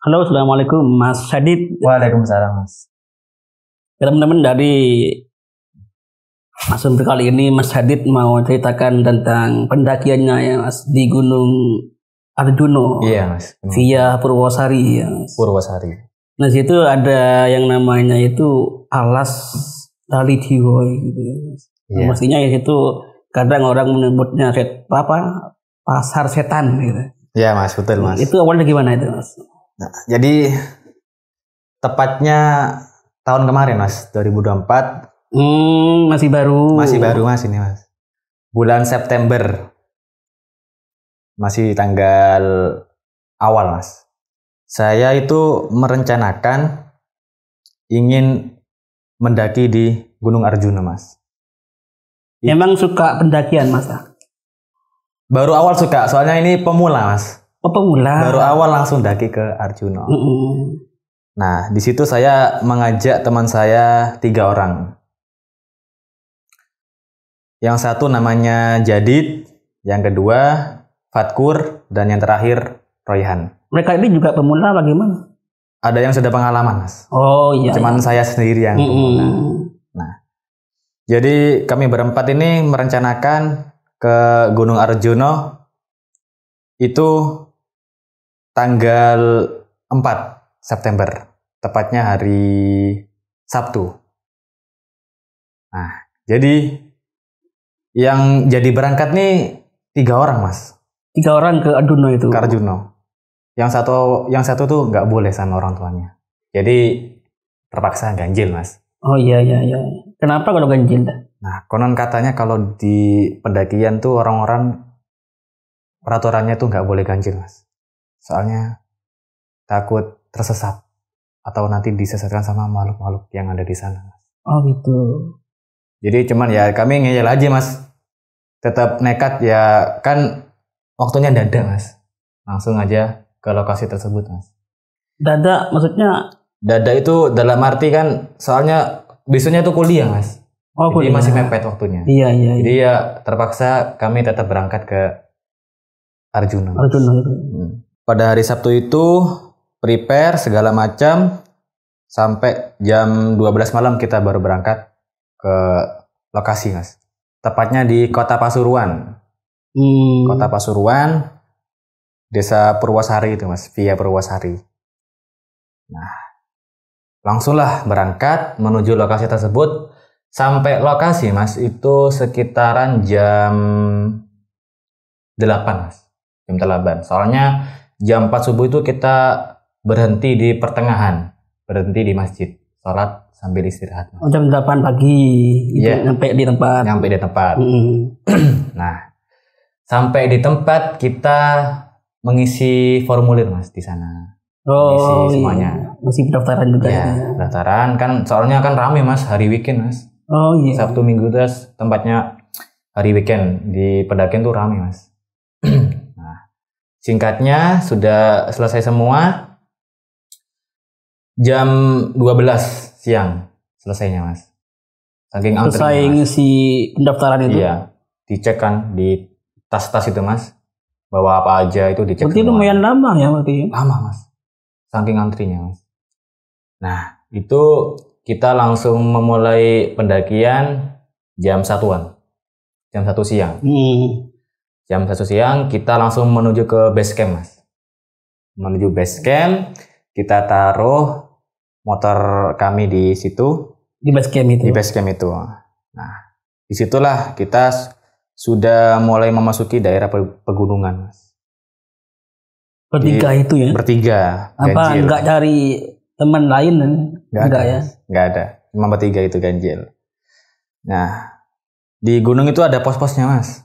Halo, Assalamualaikum Mas Sadid. Waalaikumsalam, Mas. Teman-teman dari Mas Sumber kali ini Mas Sadid mau ceritakan tentang pendakiannya ya Mas di Gunung Arjuno. Iya, Mas. Via Purwosari ya Mas. Purwosari. Nah, situ ada yang namanya itu Alas Tali Jiwo gitu ya Mas. Iya. Mestinya ya itu kadang orang menyebutnya pasar setan gitu. Iya, Mas, betul, Mas. Itu awalnya gimana itu Mas? Nah, jadi tepatnya tahun kemarin, Mas, 2024. Masih baru. Masih baru, Mas, ini, Mas. Bulan September. Masih tanggal awal, Mas. Saya itu merencanakan ingin mendaki di Gunung Arjuna, Mas. Emang suka pendakian Mas? Baru awal suka, soalnya ini pemula, Mas. Oh, pemula. Baru awal langsung daki ke Arjuna. Nah, di situ saya mengajak teman saya 3 orang. Yang satu namanya Jadid, yang kedua Fatkur, dan yang terakhir Royhan. Mereka ini juga pemula bagaimana? Ada yang sudah pengalaman, Mas. Oh iya. Cuman saya sendiri yang pemula. Nah, jadi kami berempat ini merencanakan ke Gunung Arjuna itu tanggal 4 September, tepatnya hari Sabtu. Nah, jadi yang jadi berangkat nih 3 orang, Mas. 3 orang ke Arjuna itu. Ke Arjuna. Yang satu tuh nggak boleh sama orang tuanya. Jadi terpaksa ganjil, Mas. Oh iya. Kenapa kalau ganjil? Nah, konon katanya kalau di pendakian tuh orang-orang peraturannya tuh nggak boleh ganjil, Mas. Soalnya takut tersesat atau nanti disesatkan sama makhluk-makhluk yang ada di sana, Mas. Oh gitu. Jadi cuman ya kami ngeyel aja, Mas. Tetap nekat ya, kan waktunya dadak, Mas. Langsung aja ke lokasi tersebut, Mas. Dadak maksudnya? Dadak itu dalam arti kan soalnya besoknya itu kuliah, Mas. Oh, jadi kuliah. masih mepet waktunya. Iya. Jadi ya terpaksa kami tetap berangkat ke Arjuna. Arjuna itu. Pada hari Sabtu itu prepare segala macam sampai jam 12 malam kita baru berangkat ke lokasi, Mas. Tepatnya di Kota Pasuruan. Kota Pasuruan, Desa Purwosari itu, Mas, via Purwosari. Nah, langsunglah berangkat menuju lokasi tersebut. Sampai lokasi, Mas, itu sekitaran jam 8, Mas. Jam 8. Soalnya jam 4 subuh itu kita berhenti di pertengahan. Berhenti di masjid. Sholat sambil istirahat, Mas. Oh, jam 8 pagi. Iya. Nyampe di tempat. Nah, sampai di tempat kita mengisi formulir, Mas, di sana. Mengisi semuanya. Masih pendaftaran juga. Ya, pendaftaran kan soalnya kan rame, Mas, hari weekend, Mas. Oh iya. Sabtu Minggu terus tempatnya hari weekend di pendakian tuh rame, Mas. Nah, singkatnya sudah selesai semua. Jam 12 siang selesainya, Mas. Saking antrinya, selesai ngisi pendaftaran itu. Iya, dicek kan di tas-tas itu, Mas. Bawa apa aja itu dicek. Berarti lumayan lama ya berarti. Lama, Mas. Saking antrinya, Mas. Nah, itu kita langsung memulai pendakian jam 1-an. Jam 1 siang. Jam 1 siang kita langsung menuju ke base camp, Mas. Menuju base camp, kita taruh motor kami di situ. Di base camp itu. Di base camp itu. Nah, disitulah kita sudah mulai memasuki daerah pegunungan, Mas. Bertiga itu ya? Bertiga. Apa ganjil. Enggak cari teman lain? Enggak ya? Enggak ada. Cuma bertiga itu ganjil. Nah, di gunung itu ada pos-posnya, Mas.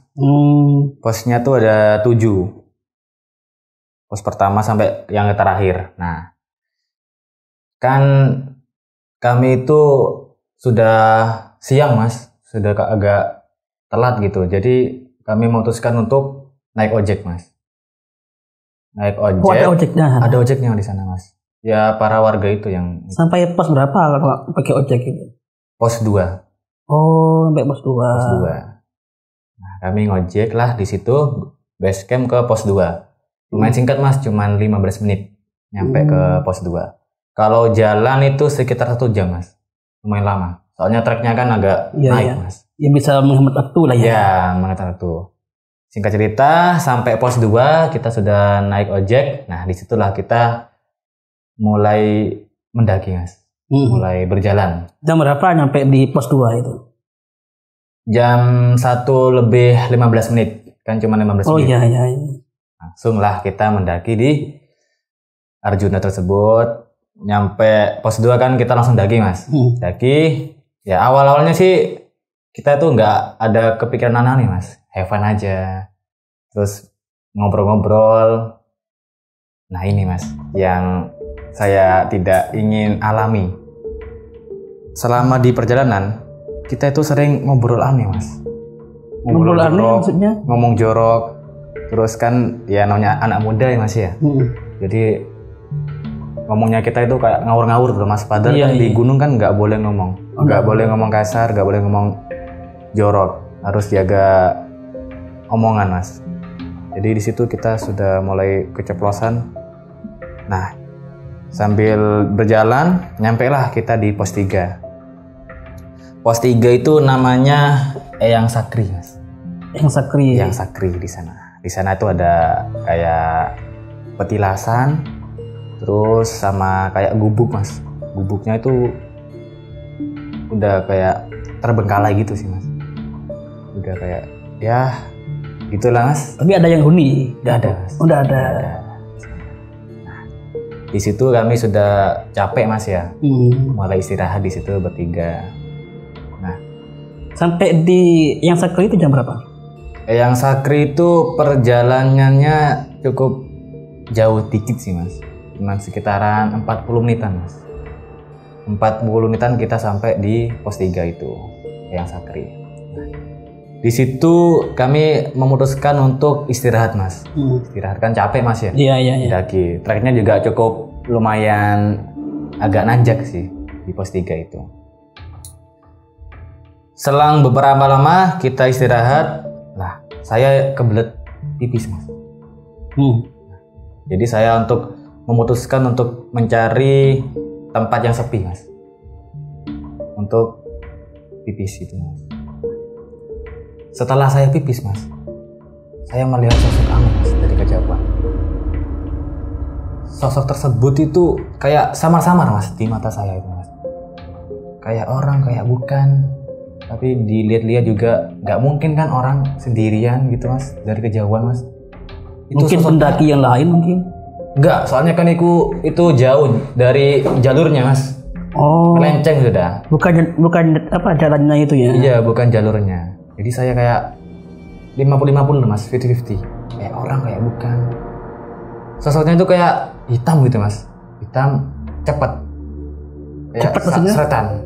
Posnya tuh ada 7. Pos pertama sampai yang terakhir. Nah, kan kami itu sudah siang, Mas. Sudah agak telat gitu. Jadi kami memutuskan untuk naik ojek, Mas. Naik ojek. Oh, ada ojeknya? Ada ojeknya di sana, Mas. Ya para warga itu yang. Sampai pos berapa kalau pakai ojek itu? Pos 2. Oh, sampai pos 2. Pos 2. Nah, kami ngojek lah di situ base camp ke pos 2. Lumayan singkat, Mas, cuman 15 menit. nyampe ke pos 2. Kalau jalan itu sekitar 1 jam mas, lumayan lama. Soalnya treknya kan agak naik mas. Ya bisa menghemat waktu lah ya. Ya, menghemat waktu. Singkat cerita, sampai pos 2 kita sudah naik ojek. Nah, disitulah kita mulai mendaki mas, mulai berjalan. Jam berapa nyampe di pos 2 itu? Jam 1 lebih 15 menit, kan cuma 15 menit. Oh iya. Langsung lah kita mendaki di Arjuna tersebut. Nyampe pos 2 kan kita langsung daki mas. Daki, ya awal-awalnya sih kita tuh nggak ada kepikiran aneh mas. Have fun aja. Terus ngobrol-ngobrol. Nah ini mas, yang saya tidak ingin alami. Selama di perjalanan, kita itu sering ngobrol aneh mas. Ngobrol aneh maksudnya? Ngomong jorok. Terus kan ya namanya anak muda ya mas ya. Jadi ngomongnya kita itu kayak ngawur-ngawur tuh mas. Padahal kan di gunung kan nggak boleh ngomong. Nggak boleh ngomong kasar, nggak boleh ngomong jorok. Harus jaga omongan mas. Jadi di situ kita sudah mulai keceplosan. Nah, sambil berjalan, nyampailah kita di pos 3. Pos 3 itu namanya Eyang Sakri, mas. Eyang Sakri di sana. Di sana itu ada kayak petilasan, terus sama kayak gubuk, mas. Gubuknya itu udah kayak terbengkalai gitu sih, mas. Udah kayak ya gitulah, mas. Tapi ada yang huni? Udah ada, mas. Udah ada. Di situ kami sudah capek mas ya, mulai istirahat di situ bertiga. Nah, sampai di Eyang Sakri itu jam berapa? Eyang Sakri itu perjalanannya cukup jauh dikit sih mas, cuma sekitaran 40 menitan mas. 40 menitan kita sampai di pos 3 itu, Eyang Sakri. Nah, di situ kami memutuskan untuk istirahat mas. Istirahat kan capek mas ya. Iya. Daki. Treknya juga cukup lumayan agak nanjak sih di pos 3 itu. Selang beberapa lama kita istirahat, lah saya kebelet pipis mas. Jadi saya memutuskan untuk mencari tempat yang sepi mas, untuk pipis itu mas. Setelah saya pipis mas, saya melihat sosok aneh mas dari kejauhan. Sosok tersebut itu kayak samar-samar mas di mata saya itu mas. Kayak orang, kayak bukan. Tapi dilihat-lihat juga nggak mungkin kan orang sendirian gitu mas dari kejauhan mas. Itu mungkin pendaki yang lain mungkin? Enggak, soalnya kan itu jauh dari jalurnya mas. Oh. Melenceng sudah. Bukan apa jalannya itu ya? Iya, bukan jalurnya. Jadi saya kayak 50-50 mas, 50-50. Kayak orang, kayak bukan. Sosoknya itu kayak hitam gitu mas. Hitam, cepat. Cepat maksudnya?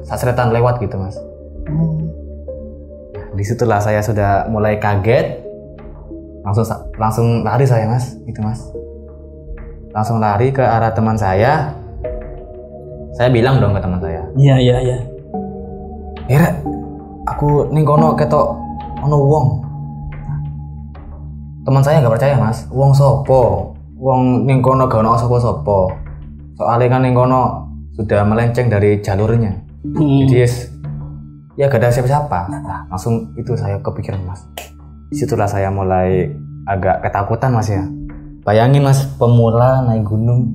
Seretan lewat gitu mas. Disitulah saya sudah mulai kaget. Langsung lari saya mas, gitu mas. Langsung lari ke arah teman saya. Saya bilang dong ke teman saya. Iya. Rek, aku ning kono ketok ono wong. Teman saya nggak percaya mas. Wong sopo? Wong ning kono gak ono sopo-sopo. Soalnya kan ning kono sudah melenceng dari jalurnya. Jadi ya gak ada siapa-siapa. Nah, langsung itu saya kepikiran mas. Disitulah saya mulai agak ketakutan mas ya. Bayangin mas, pemula naik gunung,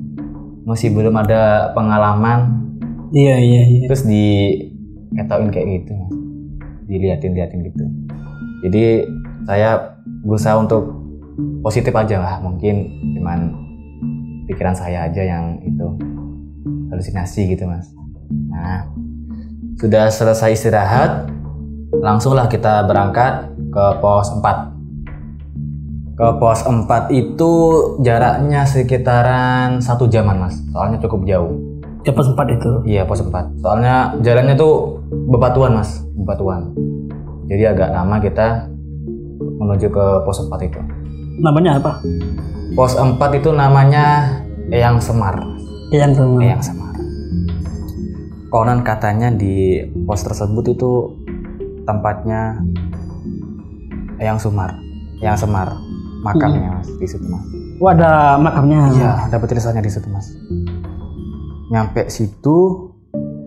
masih belum ada pengalaman. Iya. Terus diketokin kayak gitu mas. Diliatin gitu. Jadi saya berusaha untuk positif aja lah. Mungkin cuman pikiran saya aja yang itu halusinasi gitu mas. Nah, sudah selesai istirahat, langsunglah kita berangkat ke pos 4. Ke pos 4 itu jaraknya sekitaran 1 jaman mas, soalnya cukup jauh. Ke pos 4 itu? Iya, pos 4. Soalnya jalannya tuh bebatuan mas, bebatuan. Jadi agak lama kita menuju ke pos 4 itu. Namanya apa? Pos 4 itu namanya Eyang Semar. Eyang Semar. Konon katanya di pos tersebut itu tempatnya Eyang Semar, makamnya mas di situ mas. Oh, ada makamnya. Iya, ada petilasannya di situ mas. Nyampe situ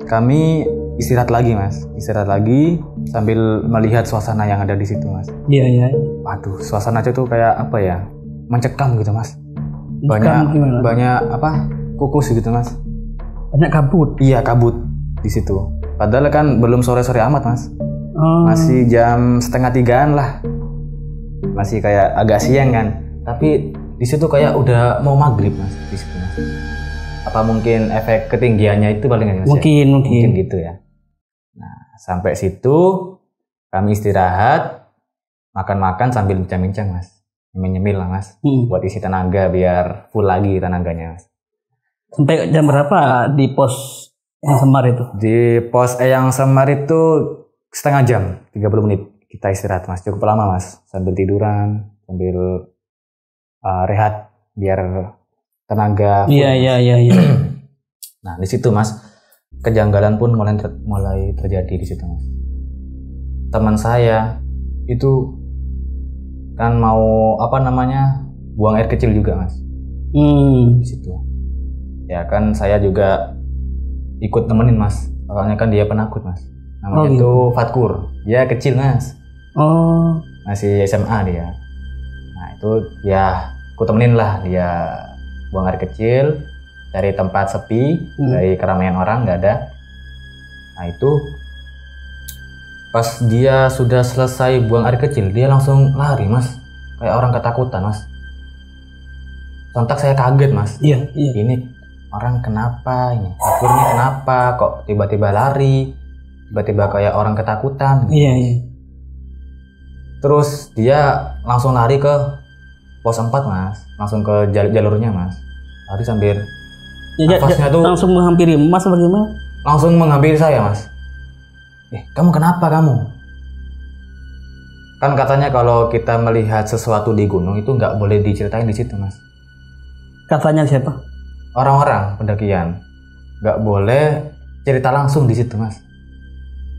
kami istirahat lagi mas, istirahat lagi sambil melihat suasana yang ada di situ mas. Iya, iya. Waduh, suasana aja tuh kayak apa ya, mencekam gitu mas. Gimana? Banyak apa, kukus gitu mas. Banyak kabut. Iya, kabut di situ. Padahal kan belum sore-sore amat mas. Oh. Masih jam 2:30 lah. Masih kayak agak siang kan. Tapi di situ kayak udah mau maghrib mas di situ mas. Apa mungkin efek ketinggiannya itu paling mas? Mungkin gitu ya. Nah, sampai situ kami istirahat, makan-makan sambil bincang-bincang mas. Nyemil lah mas, buat isi tenaga biar full lagi tenaganya mas. Sampai jam berapa di pos yang Semar itu? Di pos yang Semar itu setengah jam, 30 menit kita istirahat mas. Cukup lama mas, sambil tiduran, sambil rehat biar tenaga full. Iya. Nah di situ mas, kejanggalan pun mulai terjadi di situ mas. Teman saya itu kan mau buang air kecil juga mas. Di situ. Ya kan saya juga ikut temenin mas. Soalnya kan dia penakut mas. Namanya itu Fatkur. Dia kecil mas. Oh. Masih SMA dia. Nah itu ya aku temenin lah dia buang air kecil, cari tempat sepi dari keramaian orang nggak ada. Nah itu pas dia sudah selesai buang air kecil, dia langsung lari mas, kayak orang ketakutan mas. Sontak saya kaget mas. Iya. Ini orang kenapa ini? Akhirnya kenapa kok tiba-tiba lari, tiba-tiba kayak orang ketakutan. Iya. Terus dia langsung lari ke pos 4 mas, langsung ke jalurnya mas. Lari sambil nafasnya tuh langsung menghampiri mas bagaimana? Langsung menghampiri saya mas. Kamu kenapa kamu? Kan katanya kalau kita melihat sesuatu di gunung itu nggak boleh diceritain di situ mas. Katanya siapa? Orang-orang pendakian nggak boleh cerita langsung di situ mas.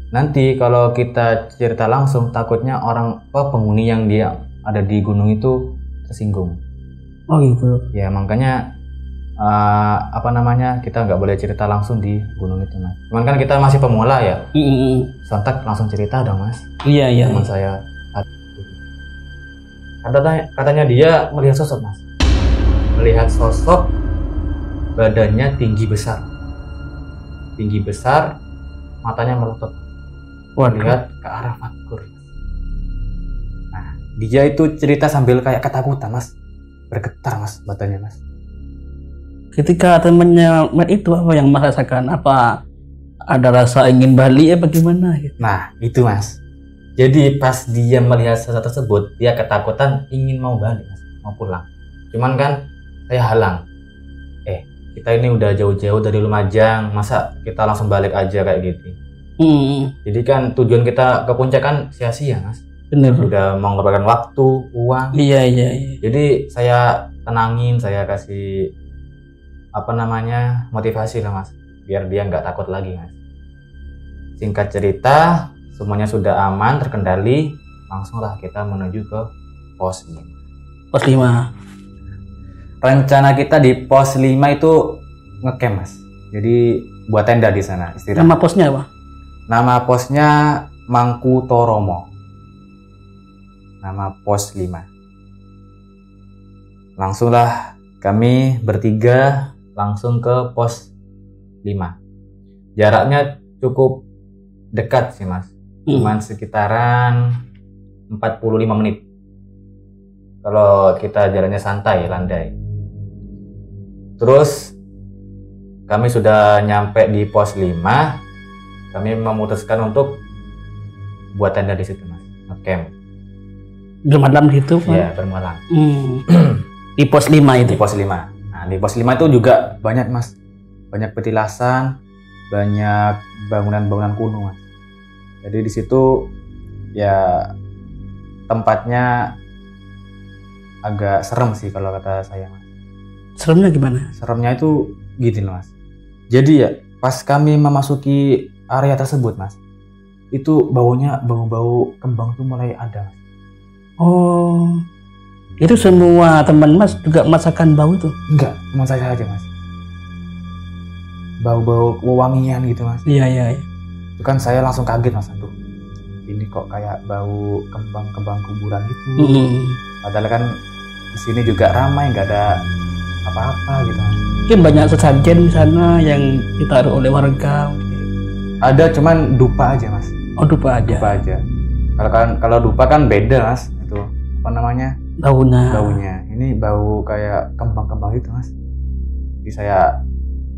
Nanti kalau kita cerita langsung takutnya penghuni yang dia ada di gunung itu tersinggung. Oh gitu. Ya makanya kita nggak boleh cerita langsung di gunung itu mas. Cuman kan kita masih pemula ya. Sontak langsung cerita dong mas. Iya. Teman saya katanya dia melihat sosok mas. Melihat sosok, badannya tinggi besar, matanya melotot. Lihat ke arah Fatkur. Nah dia itu cerita sambil kayak ketakutan mas, bergetar mas badannya mas. Ketika temannya itu apa yang mas rasakan? Apa ada rasa ingin balik bagaimana? Nah itu mas. Jadi pas dia melihat sesuatu tersebut, dia ketakutan ingin mau balik mas, mau pulang. Cuman kan saya halang. Kita ini udah jauh-jauh dari Lumajang, masa kita langsung balik aja kayak gitu. Jadi kan tujuan kita ke puncak kan sia-sia mas. Bener. Udah mengorbankan waktu, uang. Iya. Jadi saya tenangin, saya kasih motivasi lah mas, biar dia nggak takut lagi mas. Singkat cerita, semuanya sudah aman, terkendali, langsunglah kita menuju ke pos 5. Pos 5. Rencana kita di pos 5 itu ngecamp mas. Jadi buat tenda di sana istirahat. Nama posnya apa? Nama posnya Mangku Toromo. Nama pos 5. Langsunglah kami bertiga langsung ke pos 5. Jaraknya cukup dekat sih mas. Cuman sekitaran 45 menit. Kalau kita jalannya santai, landai. Terus kami sudah nyampe di pos 5. Kami memutuskan untuk buat tenda di situ mas, ngecamp. Bermalam di situ? Iya, bermalam. Di pos 5 itu? Di pos 5. Nah, di pos 5 itu juga banyak mas. Banyak petilasan, banyak bangunan-bangunan kuno mas. Jadi di situ ya tempatnya agak serem sih kalau kata saya mas. Seremnya gimana? Seremnya itu gini loh mas. Jadi ya pas kami memasuki area tersebut mas, itu bau kembang tuh mulai ada mas. Oh. Itu semua teman Mas juga merasakan bau itu? Enggak, cuma saya aja Mas. Bau-bau wewangian gitu Mas. Iya, iya, iya. Itu kan saya langsung kaget Mas. Aduh, ini kok kayak bau kembang-kembang kuburan gitu. Padahal kan di sini juga ramai, nggak ada apa-apa gitu Mas. Mungkin banyak sesajen di sana yang ditaruh oleh warga. Ada, cuman dupa aja Mas. Oh, dupa aja. Dupa aja. Kalau dupa kan beda Mas. Itu apa namanya? Baunya. Ini bau kayak kembang-kembang gitu Mas. Jadi saya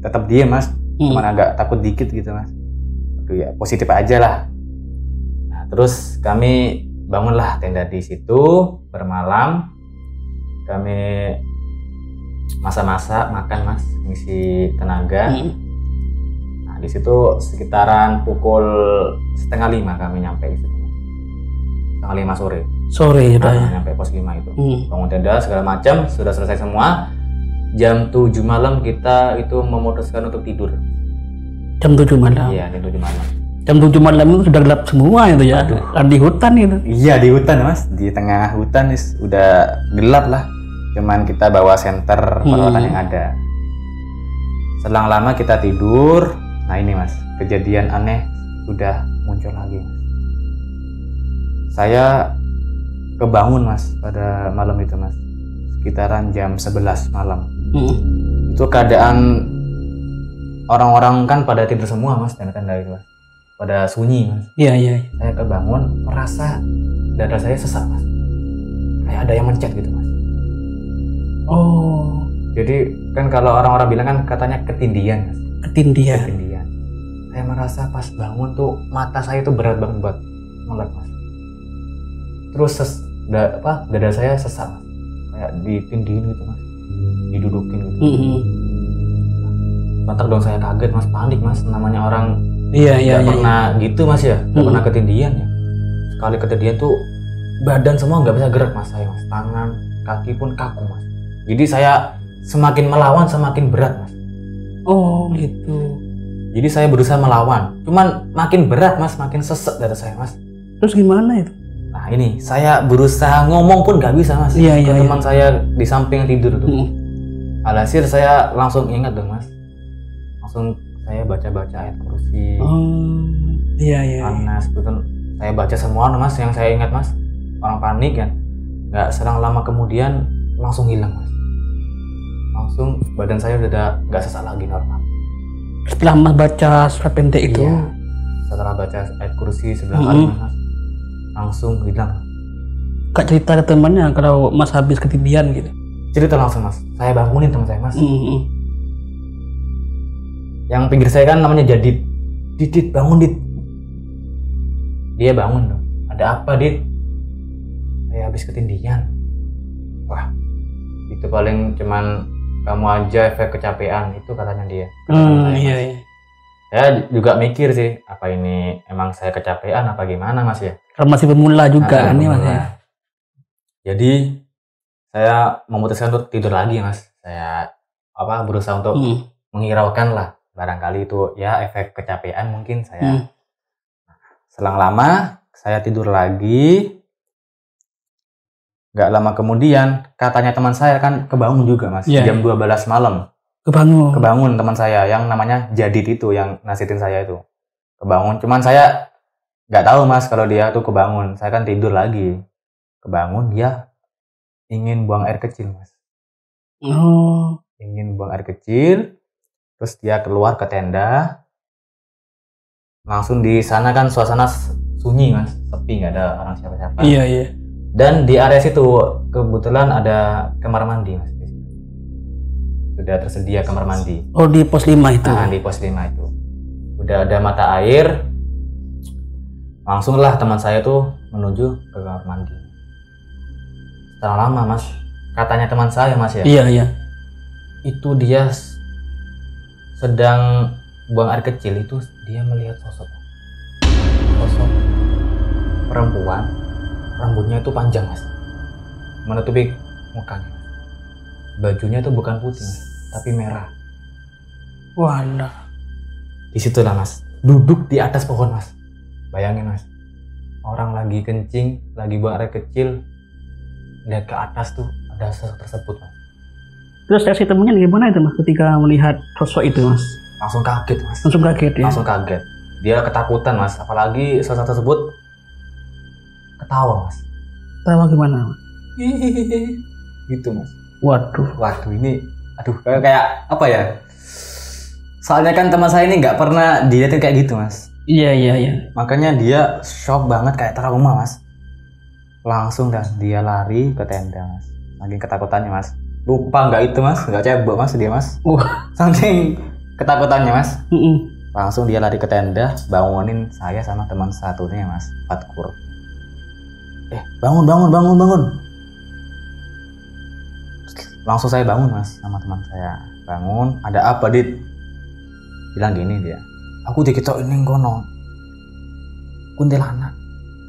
tetap diem Mas. Cuman agak takut dikit gitu Mas. Aduh ya, positif aja lah. Nah, terus kami bangunlah tenda di situ bermalam. Kami masak-masak, makan Mas, ngisi tenaga. Nah, di situ sekitaran pukul 4:30 kami nyampe di situ. 4:30 sore. Sore ya. Nyampe pos 5 itu. Bangun tenda segala macam, sudah selesai semua. Jam 7 malam kita itu memutuskan untuk tidur. Jam 7 malam? Iya, jam 7 malam. Jam 7 malam itu sudah gelap semua itu ya? Dan di hutan itu? Iya, di hutan Mas. Di tengah hutan udah gelap lah. Cuman kita bawa senter peralatan yang ada. Selang lama kita tidur. Nah ini Mas, kejadian aneh sudah muncul lagi Mas. Saya kebangun Mas pada malam itu Mas, sekitaran jam 11 malam. Itu keadaan orang-orang kan pada tidur semua Mas, tenda-tenda itu Mas, pada sunyi Mas. Iya. Saya kebangun merasa dada saya sesak Mas, kayak ada yang mencet gitu Mas. Oh, jadi kan kalau orang-orang bilang kan katanya ketindian Mas. Ketindian. Saya merasa pas bangun tuh mata saya tuh berat banget buat melek Mas. Terus dada saya sesak Mas, kayak ditindihin gitu Mas, didudukin gitu. Mantap dong, saya kaget Mas, panik Mas, namanya orang nggak pernah gitu Mas ya, nggak pernah ketindian ya. Sekali ketindian tuh badan semua nggak bisa gerak Mas, saya Mas, tangan kaki pun kaku Mas. Jadi saya semakin melawan semakin berat Mas. Oh gitu. Jadi saya berusaha melawan, cuman makin berat Mas, makin sesek dada saya Mas. Terus gimana itu? Nah ini saya berusaha ngomong pun nggak bisa Mas. Ke teman saya di samping yang tidur tuh. Alhasil saya langsung ingat dong Mas, langsung saya baca-baca ayat kursi. Panas betul. Saya baca semua Mas yang saya ingat Mas. Orang panik kan. Nggak selang lama kemudian langsung hilang Mas. Langsung badan saya udah nggak sesak lagi, normal. Setelah Mas baca surat pendek itu? Iya. Setelah baca ayat kursi 9 kali Mas, langsung hilang. Kak cerita ke temannya kalau Mas habis ketindian gitu? Cerita langsung Mas, saya bangunin teman saya Mas. Yang pinggir saya kan namanya Jadid. Didit, bangun Dit. Dia bangun dong. Ada apa Dit? Saya habis ketindian. Wah, itu paling cuman kamu aja efek kecapean, itu katanya dia. Iya. Saya juga mikir sih, apa ini emang saya kecapean apa gimana Mas ya? Karena masih pemula juga kan nih Mas ya. Jadi saya memutuskan untuk tidur lagi Mas. Saya berusaha untuk menghiraukan lah, barangkali itu ya efek kecapean mungkin saya. Selang lama saya tidur lagi. Gak lama kemudian katanya teman saya kan kebangun juga Mas, jam 12 malam. Kebangun teman saya yang namanya Jadid itu, yang nasihatin saya itu. Kebangun, cuman saya gak tahu Mas kalau dia tuh kebangun. Saya kan tidur lagi. Kebangun, dia ingin buang air kecil Mas. Ingin buang air kecil. Terus dia keluar ke tenda. Langsung di sana kan suasana sunyi Mas, sepi, gak ada orang siapa-siapa. Iya. Dan di area situ kebetulan ada kamar mandi Mas. Sudah tersedia kamar mandi. Oh, di pos 5 itu? Nah, di pos 5 itu. Udah ada mata air. Langsunglah teman saya tuh menuju ke kamar mandi. Setelah lama Mas, katanya teman saya Mas ya. Iya. Itu dia sedang buang air kecil, itu dia melihat sosok perempuan. Rambutnya itu panjang Mas, menutupi mukanya. Bajunya itu bukan putih Mas, tapi merah. Walah. Disitulah Mas, duduk di atas pohon Mas. Bayangin Mas, orang lagi kencing, lagi buang air kecil, lihat ke atas tuh ada sosok tersebut mas. Terus reaksi temennya gimana itu mas ketika melihat sosok itu mas? Langsung kaget mas. Langsung kaget ya? Langsung kaget. Dia ketakutan mas, apalagi sosok tersebut ketawa mas. Tahu gimana mas? Gitu mas. Waduh ini aduh kayak apa ya, soalnya kan teman saya ini nggak pernah dilihatin kayak gitu mas. Iya. Makanya dia shock banget, kayak trauma mas. Langsung dah dia lari ke tenda mas, saking ketakutannya mas. Lupa nggak itu mas, nggak cebok mas dia mas. Saking ketakutannya mas. Langsung dia lari ke tenda, bangunin saya sama teman satunya mas, Fatkur. Bangun. Langsung saya bangun mas, sama teman saya. Bangun, ada apa dit? Bilang gini dia, aku diketok ini kono kuntilanak.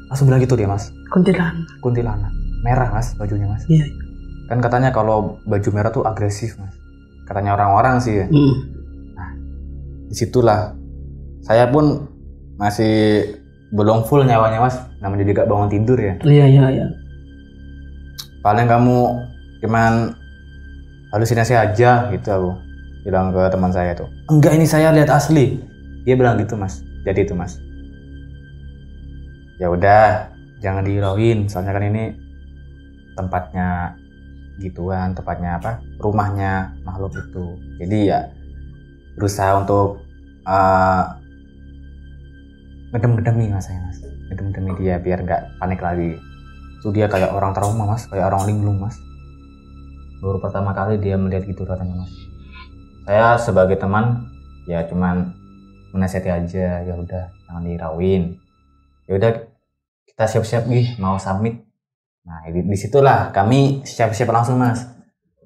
Langsung bilang gitu dia mas. Kuntilanak merah mas bajunya mas. Iya. Kan katanya kalau baju merah tuh agresif mas, katanya orang-orang sih ya. Nah disitulah saya pun masih belum full nyawanya mas, namanya juga bangun tidur ya. Iya. Paling kamu cuman halusinasi aja gitu, aku bilang ke teman saya tuh. Enggak, ini saya lihat asli. Dia bilang gitu mas. Jadi itu mas, ya udah jangan dihirauin, soalnya kan ini tempatnya gituan, tempatnya apa, rumahnya makhluk itu. Jadi ya berusaha untuk ngedem-ngedemi mas saya mas, ngedem-ngedemi dia biar nggak panik lagi. Itu dia kayak orang trauma mas, kayak orang linglung mas. Baru pertama kali dia melihat gitu katanya mas. Saya sebagai teman ya cuman menasihati aja, ya udah jangan dihirauin. Ya udah kita siap-siap nih mau summit. Nah disitulah kami siap-siap langsung mas.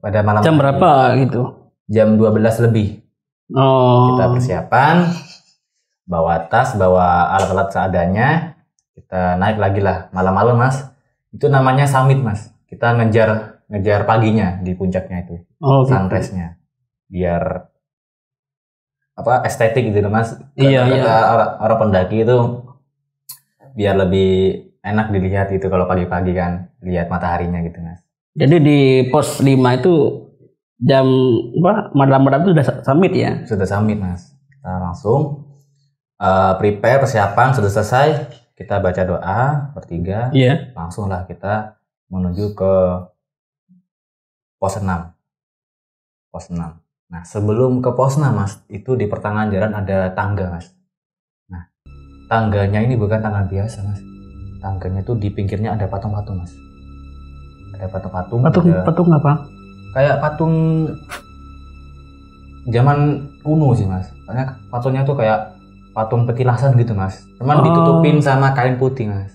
Pada malam jam berapa gitu? Jam 12 lebih. Kita persiapan, bawa tas, bawa alat-alat seadanya. Kita naik lagi lah malam-malam mas. Itu namanya summit mas. Kita ngejar paginya di puncaknya itu. Sunrise-nya. Biar apa estetik gitu mas. Iya. Orang pendaki itu biar lebih enak dilihat gitu kalau pagi-pagi kan, lihat mataharinya gitu mas. Jadi di pos 5 itu jam malam-malam itu sudah summit ya? Sudah summit mas. Kita langsung prepare, persiapan sudah selesai. Kita baca doa bertiga. Iya. Langsung lah kita menuju ke pos 6. Nah sebelum ke pos 6 mas, itu di pertengahan jalan ada tangga mas. Nah tangganya ini bukan tangga biasa mas. Tangganya tuh di pinggirnya ada patung-patung mas. Ada patung-patung. Patung apa? Kayak patung zaman kuno sih mas. Karena patungnya tuh kayak patung petilasan gitu mas. Cuman ditutupin sama kain putih mas.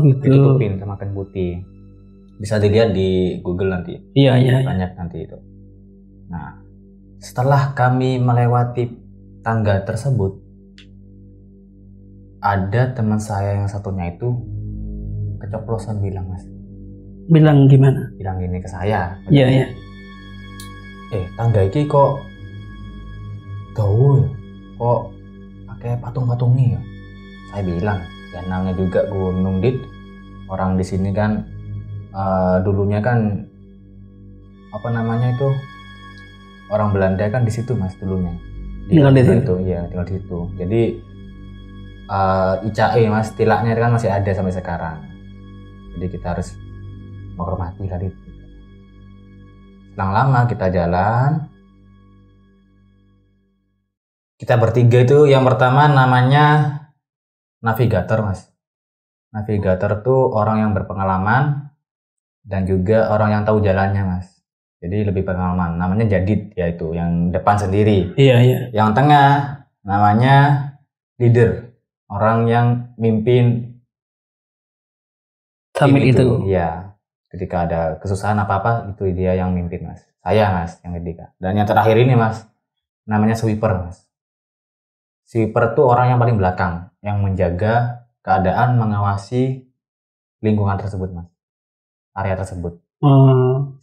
Gitu. Ditutupin sama kain putih. Bisa dilihat di Google nanti. Iya. Banyak nanti itu. Nah setelah kami melewati tangga tersebut, ada teman saya yang satunya itu keceplosan bilang mas. Bilang gimana? Bilang gini ke saya. Iya. Tangga ini kok jauh ya? Kok pakai patung-patungnya ya? Saya bilang, ya namanya juga gunung dit. Orang di sini kan dulunya kan apa namanya itu, orang Belanda kan di situ mas dulunya. Tinggal di situ. Iya, tinggal di situ. Jadi ICE mas, tilaknya kan masih ada sampai sekarang. Jadi kita harus menghormati tadi. Selang lama kita jalan. Kita bertiga itu yang pertama namanya navigator mas. Navigator tuh orang yang berpengalaman dan juga orang yang tahu jalannya mas. Jadi lebih pengalaman. Namanya Jadid, yaitu yang depan sendiri. Iya. Yang tengah namanya leader, orang yang mimpin summit itu. Iya. Ketika ada kesusahan apa-apa itu dia yang mimpin mas. Saya mas yang ketiga. Dan yang terakhir ini mas namanya sweeper mas. Sweeper tuh orang yang paling belakang yang menjaga keadaan, mengawasi lingkungan tersebut mas. Area tersebut.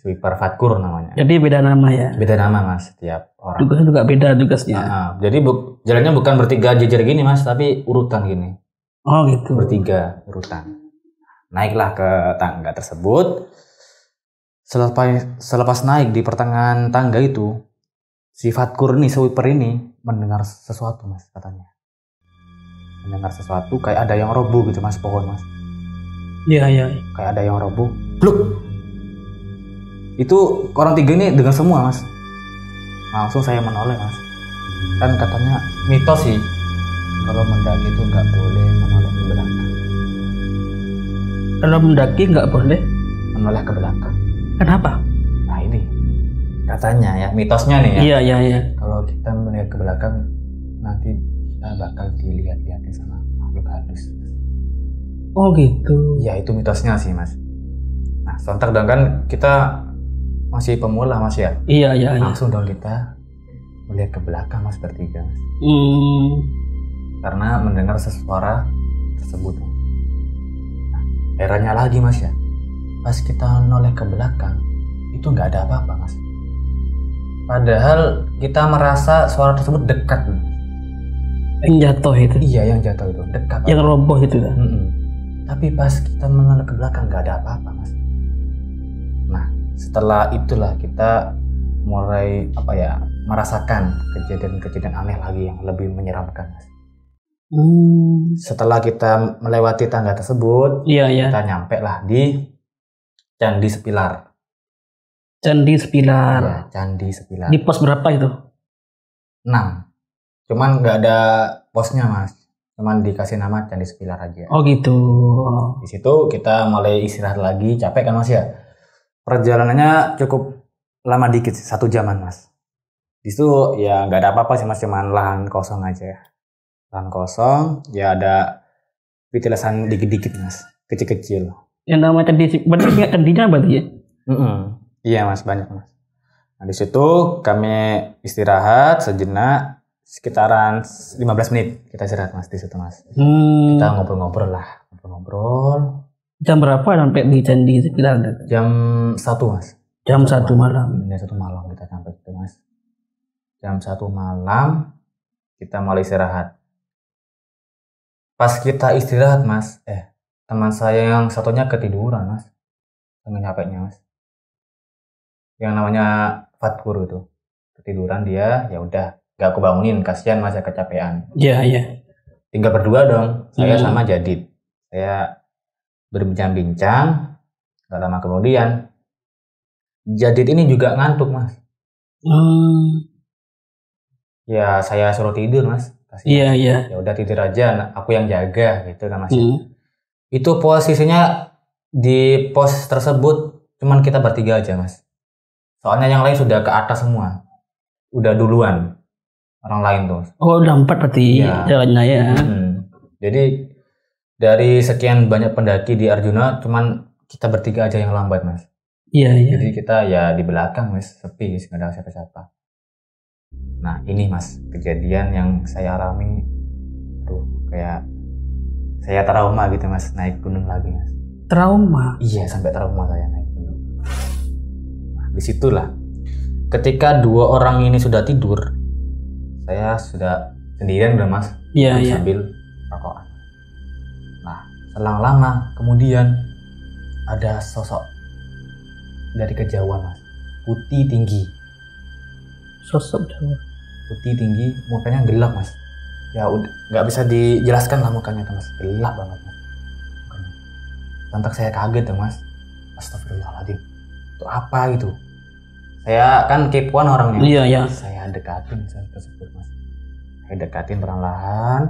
Sweeper Fatkur namanya. Jadi beda nama ya? Beda nama mas setiap orang. Tugasnya juga beda tugasnya. Jadi jalannya bukan bertiga jejer gini mas, tapi urutan gini. Gitu. Bertiga urutan. Naiklah ke tangga tersebut. Selepas naik di pertengahan tangga itu, si Fatkur nih, sweeper ini mendengar sesuatu mas katanya. Mendengar sesuatu kayak ada yang roboh gitu mas, pohon mas. Iya. Kayak ada yang roboh. Bluk. Itu orang tiga ini dengar semua mas. Langsung saya menoleh mas. Kan katanya mitos sih, kalau mendaki itu nggak boleh menoleh ke belakang. Kalau mendaki nggak boleh. Menoleh ke belakang. Kenapa? Nah ini katanya ya, mitosnya nih ya. Iya. Kalau kita melihat ke belakang, nanti kita bakal dilihat-lihatin sama makhluk halus. Oh gitu. Ya itu mitosnya sih mas. Nah sontak dong, kan kita masih pemula mas ya. Iya. Langsung dong kita melihat ke belakang mas, bertiga mas. Karena mendengar suara tersebut. Nah, herannya lagi mas ya, pas kita noleh ke belakang itu nggak ada apa-apa mas. Padahal kita merasa suara tersebut dekat. Yang jatuh itu. Iya yang jatuh itu dekat. Yang roboh itu kan. Tapi pas kita menoleh ke belakang nggak ada apa-apa mas. Nah setelah itulah kita mulai merasakan kejadian-kejadian aneh lagi yang lebih menyeramkan mas. Setelah kita melewati tangga tersebut, Iya. kita nyampe lah di Candi Sepilar. Candi Sepilar. Ya, Candi Sepilar. Di pos berapa itu? 6. Cuman nggak ada posnya mas. Cuman dikasih nama Candi Sepilar aja. Oh gitu. Di situ kita mulai istirahat lagi. Capek kan mas ya? Perjalanannya cukup lama dikit, 1 jaman mas. Di situ ya nggak ada apa-apa sih mas, cuman lahan kosong aja. Lahan kosong, ya ada petilasan dikit-dikit mas, kecil-kecil. Yang namanya candi, berarti ingat candinya berarti ya? Iya mas, banyak mas. Nah di situ kami istirahat sejenak, sekitaran 15 menit kita istirahat mas di situ mas. Kita ngobrol-ngobrol lah, ngobrol. Jam berapa sampai di Candi Sepilar? Jam 1 mas. Jam 1 malam. Jam 1 malam kita sampai situ mas. Jam 1 malam kita mulai istirahat. Pas kita istirahat mas, teman saya yang satunya ketiduran mas, dengan capeknya mas. Yang namanya Fatkur itu ketiduran dia, ya udah gak aku bangunin, kasihan mas ya kecapean. Iya. Tinggal berdua dong, saya sama Jadid. Saya berbincang-bincang. Gak lama kemudian Jadid ini juga ngantuk mas. Ya saya suruh tidur mas. Iya. Ya udah tidur aja, aku yang jaga gitu kan mas. Itu posisinya di pos tersebut cuman kita bertiga aja mas. Soalnya yang lain sudah ke atas semua, udah duluan orang lain tuh. Oh udah 4 berarti jalannya ya. Jadi dari sekian banyak pendaki di Arjuna cuman kita bertiga aja yang lambat mas. Iya. Jadi kita ya di belakang mas, sepi, nggak ada siapa-siapa. Nah ini mas kejadian yang saya alami, kayak saya trauma gitu mas, naik gunung lagi mas. Trauma? Iya sampai trauma saya naik gunung. Nah disitulah ketika 2 orang ini sudah tidur, saya sudah sendirian udah mas. Iya. Sambil rokokan. Nah selang lama kemudian ada sosok dari kejauhan mas, putih tinggi. Sosok Jawa. Putih tinggi, mukanya gelap mas. Ya udah nggak bisa dijelaskan lah mukanya tuh mas, gelap banget mas mukanya. Sontak saya kaget tuh mas. Astagfirullahaladzim, itu apa gitu? Saya kan kepoan orangnya. Iya. Saya dekatin tersebut mas. Saya dekatin perlahan.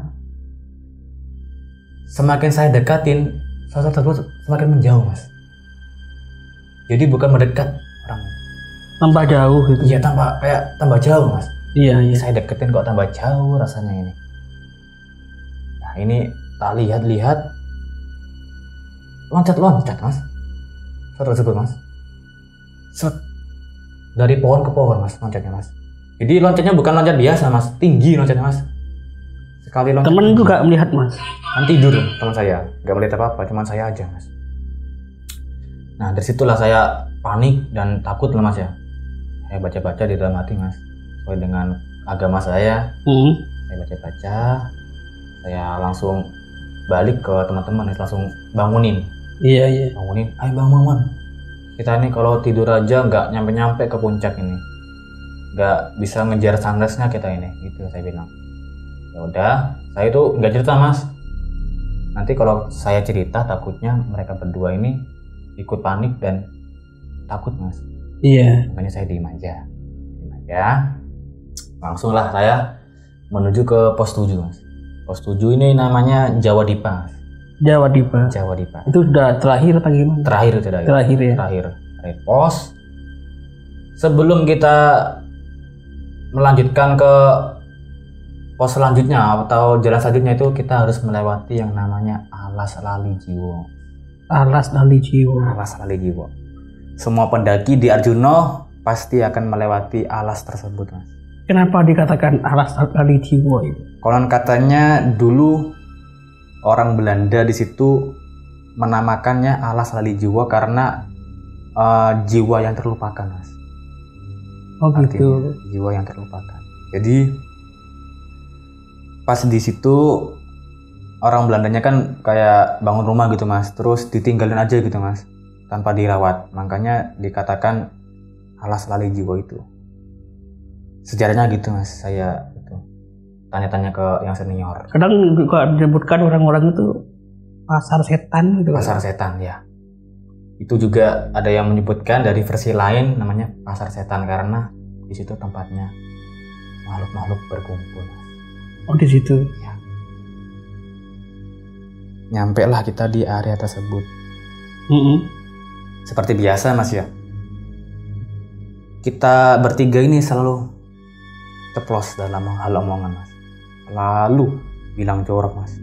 Semakin saya dekatin, sosok tersebut semakin menjauh mas. Jadi bukan mendekat orangnya. Tambah jauh gitu. Iya tambah jauh mas. Iya. Saya deketin kok tambah jauh rasanya ini. Nah ini tak lihat loncat mas. Tersebut mas. Set. Dari pohon ke pohon mas loncatnya mas. Jadi loncatnya bukan loncat biasa mas, tinggi loncatnya mas. Sekali loncat. Temen juga melihat mas. Kan tidur teman saya, nggak melihat apa-apa, cuman saya aja mas. Nah dari situlah saya panik dan takut lah mas ya. Saya baca-baca di dalam hati mas, sesuai dengan agama saya. Saya baca-baca, saya langsung balik ke teman-teman, langsung bangunin. Iya. Bangunin, ayo bangun. Kita nih kalau tidur aja nggak nyampe-nyampe ke puncak ini, nggak bisa ngejar sunrise-nya kita ini, gitu saya bilang. Ya udah, saya itu nggak cerita mas. Nanti kalau saya cerita takutnya mereka berdua ini ikut panik dan takut mas. Iya. Makanya saya diem aja. Langsung lah saya menuju ke pos 7 mas. Pos 7 ini namanya Jawa Dipa. Jawa Dipa. Jawa Dipa. Itu sudah terakhir apa gimana? Terakhir itu dah. Terakhir ya. Terakhir pos. Sebelum kita melanjutkan ke pos selanjutnya atau jalan selanjutnya itu kita harus melewati yang namanya Alas Lali Jiwo. Alas Lali Jiwo. Alas Lali Jiwo. Semua pendaki di Arjuna pasti akan melewati alas tersebut mas. Kenapa dikatakan Alas Lali Jiwo itu? Konon katanya dulu orang Belanda di situ menamakannya Alas Lali Jiwo karena jiwa yang terlupakan mas. Oh gitu. Artinya, jiwa yang terlupakan. Jadi pas di situ orang Belandanya kan kayak bangun rumah gitu mas, terus ditinggalin aja gitu mas, tanpa dirawat. Makanya dikatakan Alas Lali Jiwo itu. Sejarahnya gitu mas. Saya itu tanya-tanya ke yang senior. Kadang juga disebutkan orang-orang itu pasar setan gitu. Pasar setan ya. Itu juga ada yang menyebutkan dari versi lain namanya pasar setan karena di situ tempatnya makhluk-makhluk berkumpul. Oh di situ. Ya. Nyampe lah kita di area tersebut. Seperti biasa mas ya. Kita bertiga ini selalu ceplos dalam hal omongan mas. Selalu bilang jorok mas.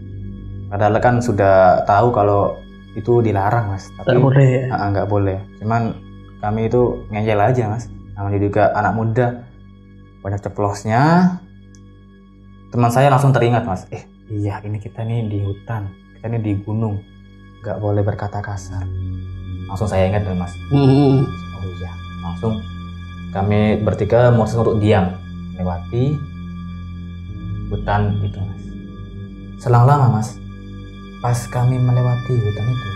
Padahal kan sudah tahu kalau itu dilarang mas. Tapi nggak boleh ya? Nggak boleh. Cuman kami itu ngeyel aja mas. Namanya juga anak muda, banyak ceplosnya. Teman saya langsung teringat mas. Iya ini kita nih di hutan, kita nih di gunung, nggak boleh berkata kasar. Langsung saya ingat dong mas. Oh iya. Langsung kami bertiga memutuskan untuk diam melewati hutan itu mas. Selang lama mas, pas kami melewati hutan itu,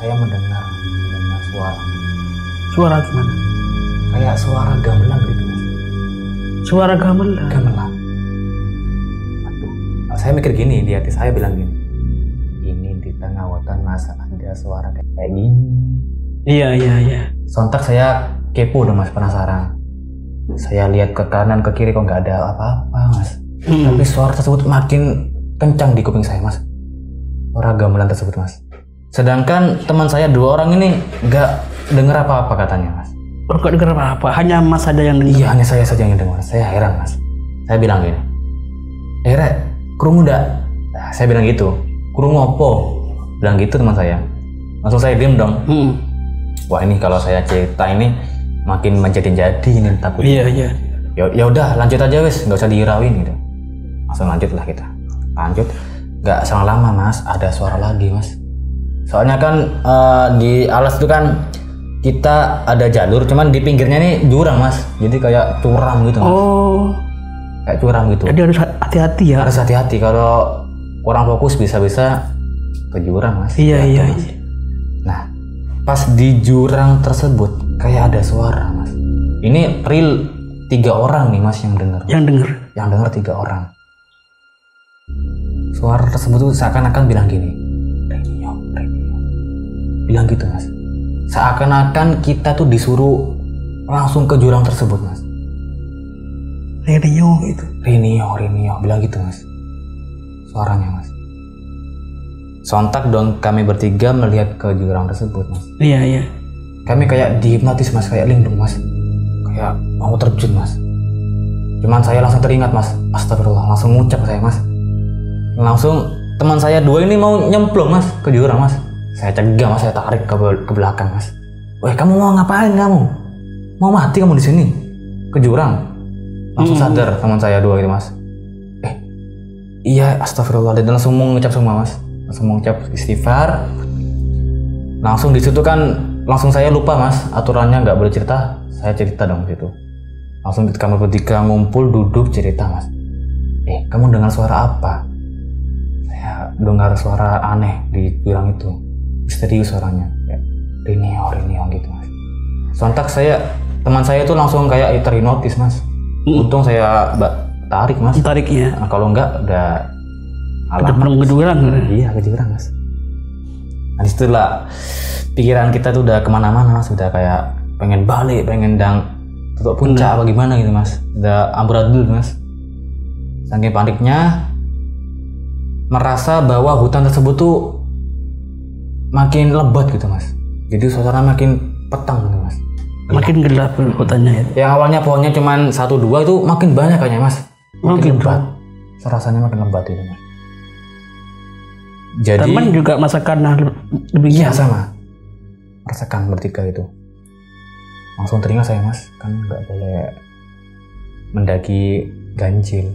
saya mendengar suara. Suara gimana? Kayak suara gamelan gitu mas. Suara gamelan? Gamelan. Aduh, saya mikir gini, di hati saya bilang gini, ini di tengah hutan masa ada suara kayak gini. Iya. Sontak saya kepo dong mas, penasaran. Saya lihat ke kanan ke kiri kok nggak ada apa-apa mas. Tapi suara tersebut makin kencang di kuping saya mas. Suara gamelan tersebut mas. Sedangkan teman saya 2 orang ini nggak dengar apa-apa katanya mas. Nggak dengar apa-apa, hanya mas saja yang dengar. Iya hanya saya saja yang dengar. Saya heran mas. Saya bilang gini, Rek, krungu ndak? Nah, saya bilang gitu. Krungu opo? Bilang gitu teman saya. Langsung saya diem dong. Wah ini kalau saya cerita ini makin menjadi-jadi ini takut. Iya. Ya udah lanjut aja wis, nggak usah dihirawin gitu. Langsung lanjut lah kita. Lanjut. Nggak selang lama mas, ada suara lagi mas. Soalnya kan di alas itu kan kita ada jalur, cuman di pinggirnya nih jurang mas. Jadi kayak curam gitu mas. Oh. Kayak curam gitu. Jadi harus hati-hati ya. Harus hati-hati kalau kurang fokus bisa-bisa ke jurang mas. Iya. Nah pas di jurang tersebut kayak ada suara mas. Ini real 3 orang nih mas yang dengar. Yang dengar 3 orang. Suara tersebut tuh seakan-akan bilang gini, Renio. Bilang gitu mas. Seakan-akan kita tuh disuruh langsung ke jurang tersebut mas. Renio itu. Renio, bilang gitu mas. Suaranya mas. Sontak dong kami bertiga melihat ke jurang tersebut mas. Iya. Kami kayak dihipnotis mas, kayak linglung mas. Kayak mau terjun mas. Cuman saya langsung teringat mas. Astagfirullah, langsung ngucap saya mas. Langsung teman saya 2 ini mau nyemplung mas ke jurang mas. Saya cegah mas, saya tarik ke belakang mas. Weh kamu mau ngapain kamu? Mau mati kamu di sini? Ke jurang? Langsung sadar teman saya 2 itu mas. Iya astagfirullah, dan langsung mengucap semua mas. Langsung mengucap istighfar. Langsung di situ kan langsung saya lupa mas, aturannya nggak boleh cerita. Saya cerita dong situ. Langsung kami bertiga ngumpul duduk cerita mas. Kamu dengar suara apa? Saya dengar suara aneh di jurang itu. Misterius suaranya. Renio gitu mas. Sontak teman saya itu langsung kayak terhipnotis mas. Untung saya tarik mas. Tariknya. Nah, kalau enggak udah Ada belum kejuran. Iya kejuran mas. Nah disitulah pikiran kita tuh udah kemana-mana mas. Udah kayak pengen balik, pengen tutup puncak apa gimana gitu mas. Udah amburadul mas. Saking paniknya merasa bahwa hutan tersebut tuh makin lebat gitu mas. Jadi suasana makin petang gitu mas. Makin gelap hutannya itu. Yang awalnya pohonnya cuma 1-2 itu makin banyak kayaknya mas. Makin lebat. Rasanya makin lebat itu mas. Jadi teman juga masakan lebih iya sama. Merasakan bertiga itu. Langsung teringat saya mas, kan nggak boleh mendaki ganjil,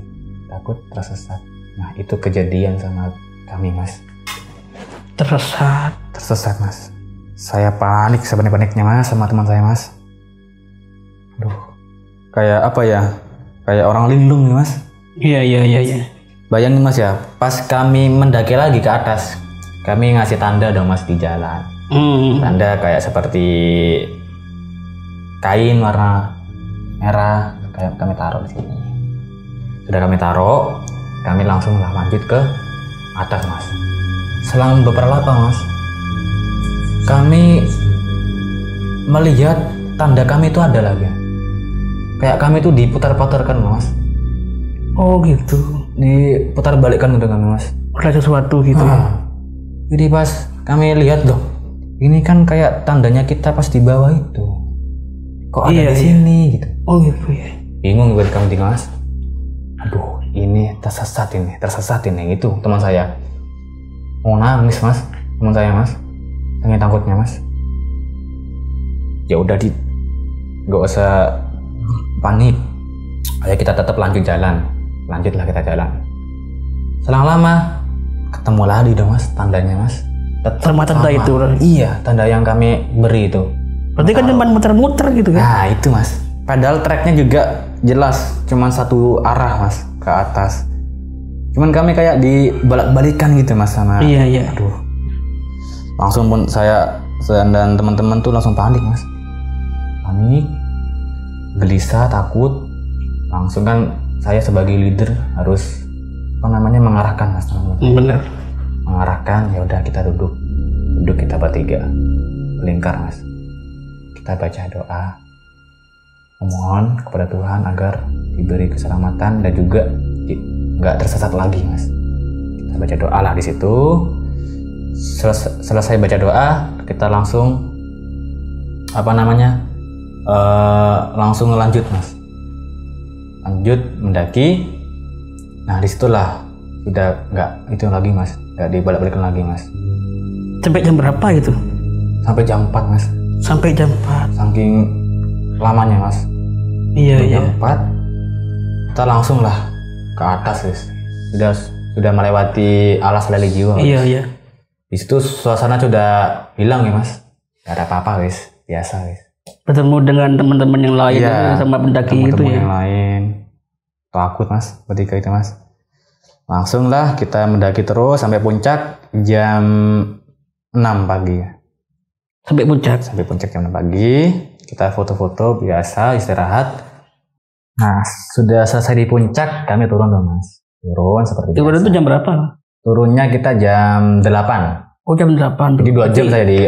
takut tersesat. Nah itu kejadian sama kami mas. Tersesat mas. Saya panik sepanik-paniknya mas sama teman saya mas. Aduh, kayak apa ya? Kayak orang linglung nih mas. Iya. Bayangin mas ya, pas kami mendaki lagi ke atas, kami ngasih tanda dong mas di jalan. Tanda kayak seperti kain warna merah, kayak kami taruh di sini. Sudah kami taruh, kami langsung lanjut ke atas mas. Selang beberapa lama mas, kami melihat tanda kami itu ada lagi. Kayak kami itu diputar-putarkan mas. Oh gitu. Diputar balikkan gitu kami mas. Ada sesuatu gitu. Jadi pas kami lihat loh, ini kan kayak tandanya kita pas di bawah itu. Kok ada di sini gitu. Oh gitu ya. Bingung buat kami tinggal mas. Aduh, ini tersesat ini. Itu teman saya. Mau nangis mas, teman saya mas. Sangat takutnya mas. Ya udah nggak usah panik. Ayo kita tetap lanjutlah kita jalan. Selang lama ketemu lagi dong mas tandanya mas. Sama tanda itu. Iya, tanda yang kami beri itu. Berarti kan cuma muter-muter gitu kan? Nah itu mas. Padahal treknya juga jelas, cuma satu arah mas ke atas. Cuman kami kayak dibalak-balikan gitu mas sama. Iya. Aduh. Langsung pun saya dan teman-teman tuh langsung panik mas. Panik, gelisah, takut. Langsung kan saya sebagai leader harus mengarahkan mas. Benar. Mengarahkan, ya udah kita duduk kita bertiga melingkar mas. Kita baca doa, memohon kepada Tuhan agar diberi keselamatan dan juga nggak tersesat lagi mas. Kita baca doa lah di situ. Selesai baca doa, kita langsung langsung lanjut mas. Lanjut mendaki. Nah disitulah sudah nggak itu lagi mas, nggak dibalak-balikan lagi mas. Sampai jam berapa itu? Sampai jam 4 mas. Sampai jam 4. Saking lamanya mas. Iya. Jam 4 kita langsung lah ke atas guys. Sudah melewati alas lele jiwa. Iya. Di situ suasana sudah hilang ya mas. Gak ada apa-apa guys, biasa guys. Bertemu dengan teman-teman yang lain sama pendaki itu ya. Yang lain. Takut mas, ketika itu mas. Langsung lah kita mendaki terus sampai puncak jam 6 pagi. Sampai puncak jam 6 pagi. Kita foto-foto biasa, istirahat. Nah, sudah selesai di puncak, kami turun tuh mas. Turun seperti biasa. Turun itu jam berapa? Turunnya kita jam 8. Oh jam 8. Jadi 2 jam saya di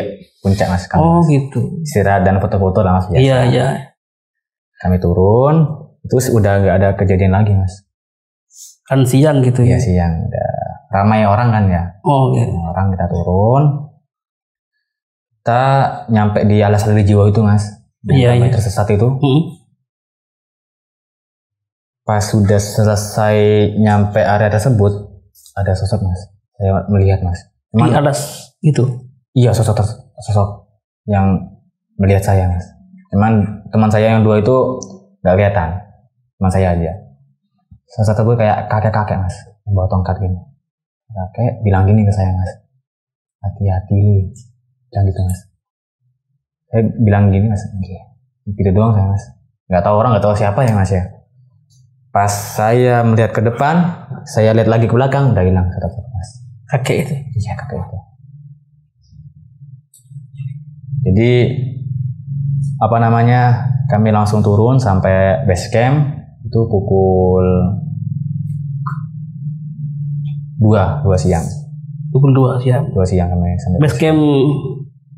puncak mas. Oh gitu. Istirahat dan foto-foto lah mas biasa. Iya. Kami turun, terus udah nggak ada kejadian lagi mas. Kan siang gitu ya? Iya siang, udah ramai orang kan ya. Oh gitu. Orang kita turun. Kita nyampe di alas lele jiwa itu mas. Iya. Tersesat itu. Pas sudah selesai nyampe area tersebut, ada sosok mas. Saya melihat mas. Di alas itu? Iya sosok yang melihat saya mas. Cuman teman saya yang 2 itu nggak kelihatan. Teman saya aja. Salah satu gue kayak kakek-kakek mas, bawa tongkat gini. Kakek bilang gini ke saya mas, hati-hati, jangan gitu mas. Saya bilang gini mas, gitu doang saya mas. Nggak tahu orang, nggak tahu siapa ya mas ya. Pas saya melihat ke depan, saya lihat lagi ke belakang, udah hilang satu-satu mas. Kakek itu? Iya kakek itu. Jadi kami langsung turun sampai base camp itu pukul 2 siang. Pukul 2 siang. 2 siang kami sampai Base camp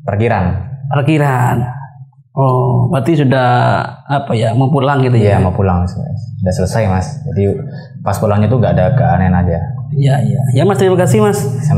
parkiran. Oh, berarti sudah mau pulang gitu Iya, ya? mau pulang. Sudah selesai, Mas. Jadi pas pulangnya tuh nggak ada keanehan aja. Iya. Ya Mas, terima kasih Mas.